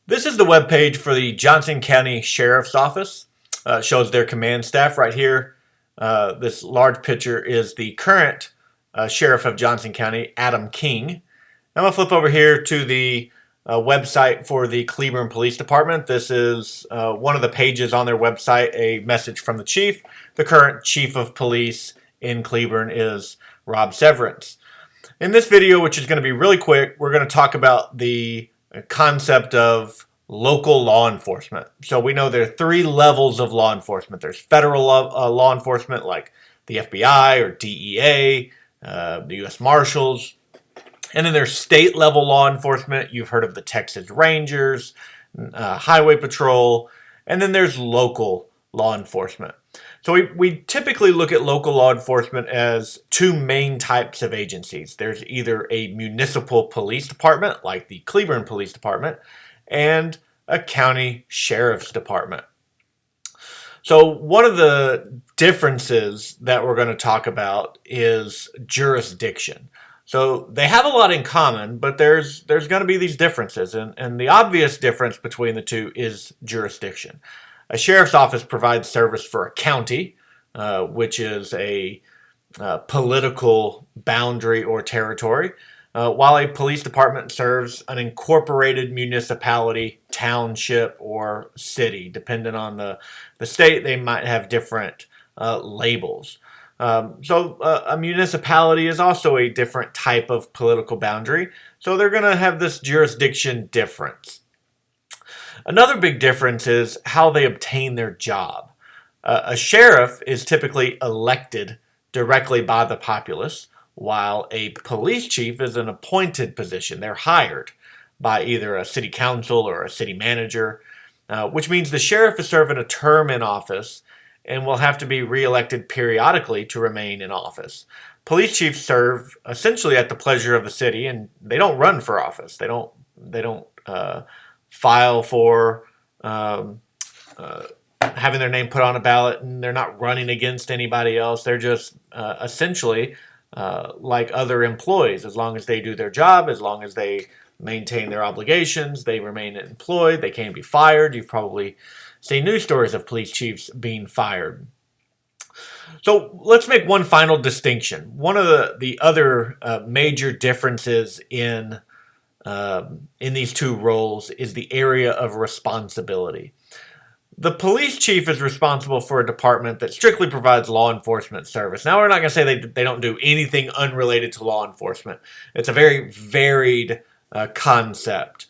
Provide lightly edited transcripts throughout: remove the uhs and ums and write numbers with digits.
This is the webpage for the Johnson County Sheriff's Office. It shows their command staff right here. This large picture is the current Sheriff of Johnson County, Adam King. I'm going to flip over here to the website for the Cleburne Police Department. This is one of the pages on their website, a message from the chief. The current chief of police in Cleburne is Rob Severance. In this video, which is going to be really quick, we're going to talk about the concept of local law enforcement. So we know there are three levels of law enforcement. There's federal law enforcement like the FBI or DEA, the U.S. Marshals. And then there's state level law enforcement. You've heard of the Texas Rangers, Highway Patrol. And then there's local law enforcement. So we typically look at local law enforcement as two main types of agencies. There's either a municipal police department, like the Cleburne Police Department, and a county sheriff's department. So one of the differences that we're going to talk about is jurisdiction. So they have a lot in common, but there's going to be these differences. And the obvious difference between the two is jurisdiction. A sheriff's office provides service for a county, which is a political boundary or territory, while a police department serves an incorporated municipality, township, or city. Depending on the state, they might have different labels. So a municipality is also a different type of political boundary, so they're going to have this jurisdiction difference. Another big difference is how they obtain their job. A sheriff is typically elected directly by the populace, while a police chief is an appointed position. They're hired by either a city council or a city manager, which means the sheriff is serving a term in office and will have to be reelected periodically to remain in office. Police chiefs serve essentially at the pleasure of the city, and they don't run for office. They don't file for having their name put on a ballot, and they're not running against anybody else. They're just essentially like other employees. As long as they do their job, as long as they maintain their obligations, they remain employed. They can't be fired. You've probably seen news stories of police chiefs being fired. So let's make one final distinction. One of the other major differences in these two roles is the area of responsibility. The police chief is responsible for a department that strictly provides law enforcement service. Now, we're not going to say they don't do anything unrelated to law enforcement. It's a very varied concept.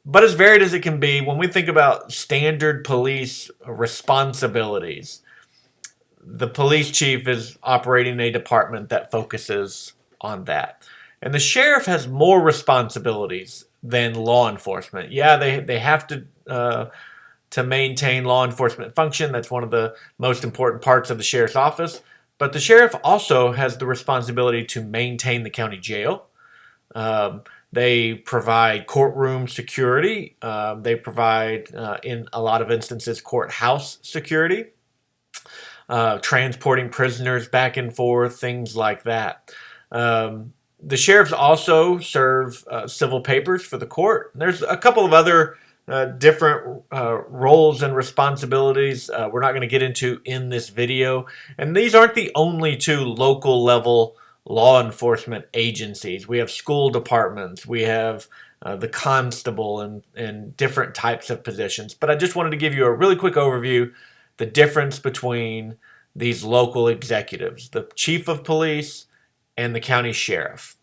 But as varied as it can be, when we think about standard police responsibilities, the police chief is operating a department that focuses on that. And the sheriff has more responsibilities than law enforcement. Yeah, they have to maintain law enforcement function. That's one of the most important parts of the sheriff's office. But the sheriff also has the responsibility to maintain the county jail. They provide courtroom security. They provide, in a lot of instances, courthouse security, transporting prisoners back and forth, things like that. The sheriffs also serve civil papers for the court. There's a couple of other different roles and responsibilities we're not going to get into in this video. And these aren't the only two local level law enforcement agencies. We have school departments. We have the constable and different types of positions. But I just wanted to give you a really quick overview, the difference between these local executives, the chief of police and the county sheriff.